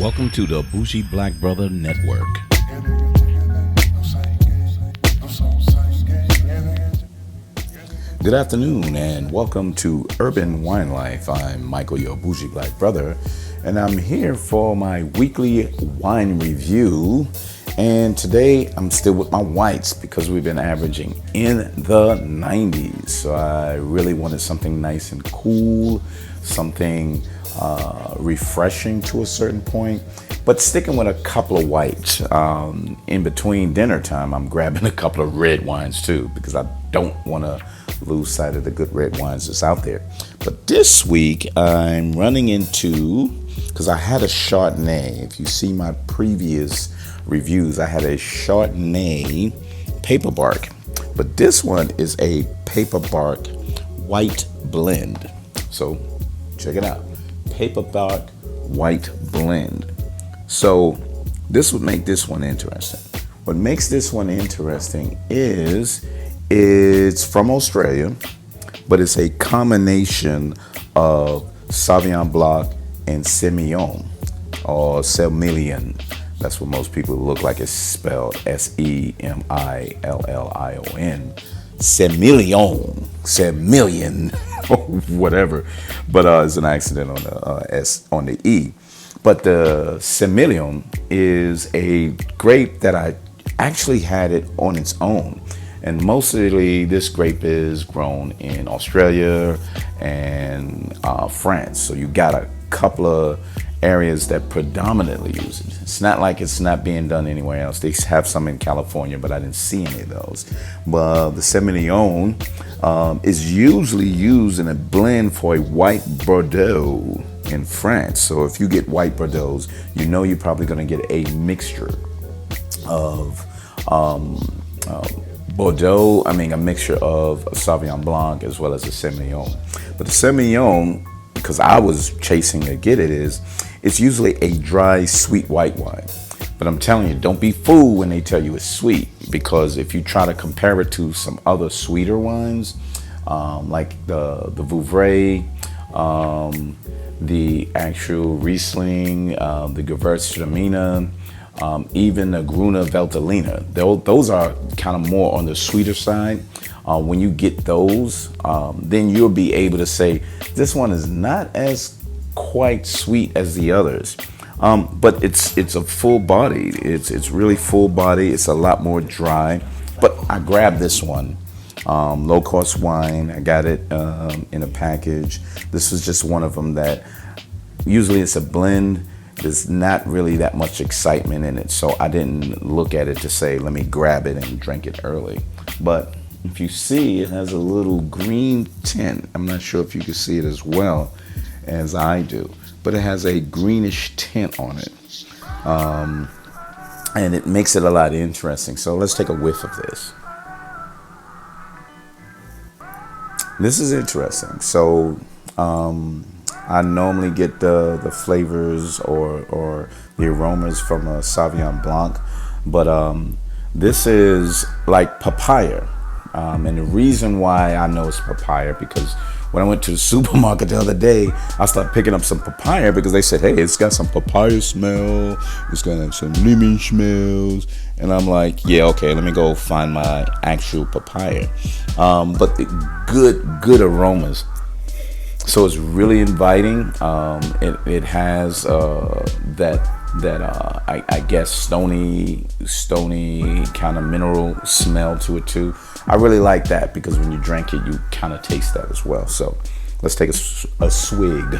Welcome to the Bougie Black Brother Network. Good afternoon and welcome to Urban Wine Life. I'm Michael, your Bougie Black Brother, and I'm here for my weekly wine review. And today I'm still with my whites because we've been averaging in the 90s. So I really wanted something nice and cool, something refreshing to a certain point, but sticking with a couple of whites. In between dinner time, I'm grabbing a couple of red wines too, because I don't want to lose sight of the good red wines that's out there. But this week I'm running into, because I had a Chardonnay. If you see my previous reviews, I had a Chardonnay Paperbark, but this one is a Paperbark White Blend. So check it out, Paperbark White Blend. So this would make this one interesting. What makes this one interesting is it's from Australia, but it's a combination of Sauvignon Blanc and Sémillon, or Sémillon. That's what most people look like. It's spelled Semillion. Sémillon, whatever. But it's an accident on the S on the E. But the Sémillon is a grape that I actually had it on its own. And mostly this grape is grown in Australia and France. So you got a couple of areas that predominantly use it. It's not like it's not being done anywhere else. They have some in California, but I didn't see any of those. But the Sémillon is usually used in a blend for a white Bordeaux in France. So if you get white Bordeaux, you know you're probably going to get a mixture of Bordeaux, a mixture of a Sauvignon Blanc as well as a Sémillon. But the Sémillon, because I was chasing to get it, it's usually a dry, sweet white wine. But I'm telling you, don't be fooled when they tell you it's sweet, because if you try to compare it to some other sweeter wines, like the Vouvray, the actual Riesling, the Gewürztraminer, even the Grüne Veltliner, those are kind of more on the sweeter side. When you get those, then you'll be able to say this one is not as quite sweet as the others, but it's a full body. It's really full body. It's a lot more dry. But I grabbed this one, low cost wine. I got it in a package. This was just one of them that usually it's a blend. There's not really that much excitement in it, so I didn't look at it to say, let me grab it and drink it early. But if you see, it has a little green tint. I'm not sure if you can see it as well as I do, but it has a greenish tint on it. And it makes it a lot interesting. So let's take a whiff of this. This is interesting. So I normally get the flavors or the aromas from a Sauvignon Blanc, but this is like papaya. And the reason why I know it's papaya, because when I went to the supermarket the other day, I started picking up some papaya because they said, hey, it's got some papaya smell, it's got some lemon smells. And I'm like, yeah, okay, let me go find my actual papaya. But the good aromas. So it's really inviting. It has that I guess stony kind of mineral smell to it too. I really like that because when you drink it, you kind of taste that as well. So let's take a swig.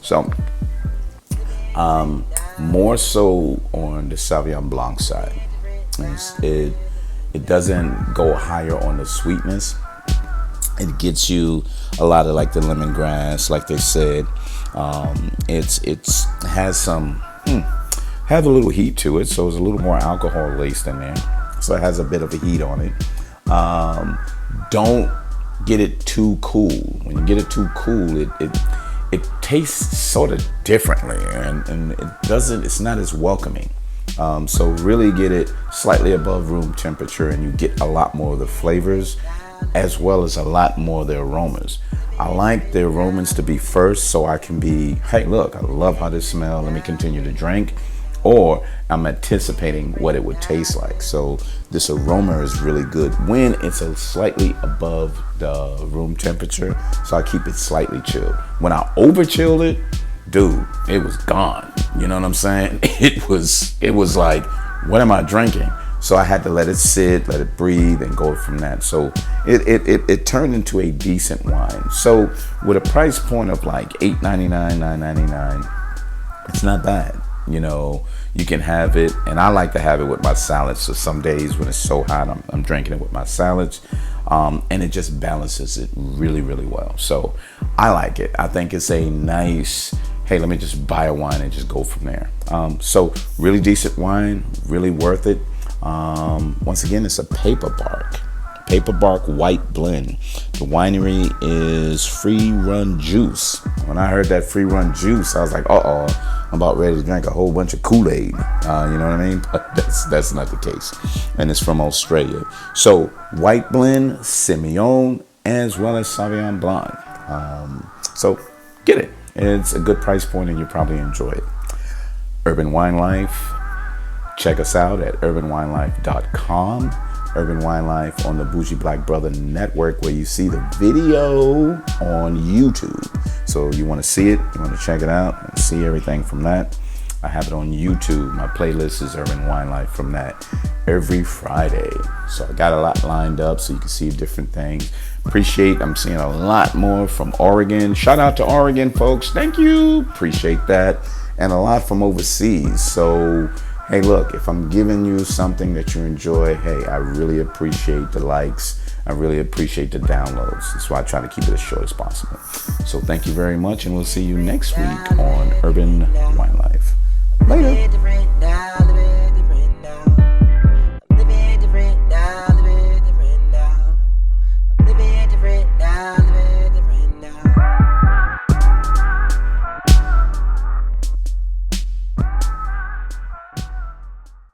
So more so on the Sauvignon Blanc side. It doesn't go higher on the sweetness. It gets you a lot of like the lemongrass, like they said. It has some have a little heat to it, so it's a little more alcohol laced in there. So it has a bit of a heat on it. Don't get it too cool. When you get it too cool, it tastes sort of differently, and it's not as welcoming. So really get it slightly above room temperature, and you get a lot more of the flavors as well as a lot more of the aromas. I like the aromas to be first, so I can be, hey, look, I love how this smells. Let me continue to drink. Or I'm anticipating what it would taste like. So this aroma is really good when it's a slightly above the room temperature. So I keep it slightly chilled. When I over chilled it, dude, it was gone. You know what I'm saying? It was like, what am I drinking? So I had to let it sit, let it breathe, and go from that. So it turned into a decent wine. So with a price point of like $8.99, $9.99, it's not bad. You know, you can have it, and I like to have it with my salads. So some days when it's so hot, I'm drinking it with my salads, and it just balances it really, really well. So I like it. I think it's a nice, hey, let me just buy a wine and just go from there. So really decent wine, really worth it. Once again, it's a Paperbark White Blend. The winery is Free Run Juice. When I heard that Free Run Juice, I was like, I'm about ready to drink a whole bunch of Kool-Aid. You know what I mean? But that's not the case. And it's from Australia. So white blend, Sémillon, as well as Sauvignon Blanc. So get it. It's a good price point, and you probably enjoy it. Urban Wine Life. Check us out at urbanwinelife.com. Urban Wine Life on the Bougie Black Brother Network, where you see the video on YouTube. So you want to see it, you want to check it out and see everything from that. I have it on YouTube. My playlist is Urban Wine Life from that every Friday. So I got a lot lined up so you can see different things. I'm seeing a lot more from Oregon. Shout out to Oregon, folks. Thank you. Appreciate that. And a lot from overseas. So hey, look, if I'm giving you something that you enjoy, hey, I really appreciate the likes. I really appreciate the downloads. That's why I try to keep it as short as possible. So thank you very much, and we'll see you next week on Urban Wine Life. Later.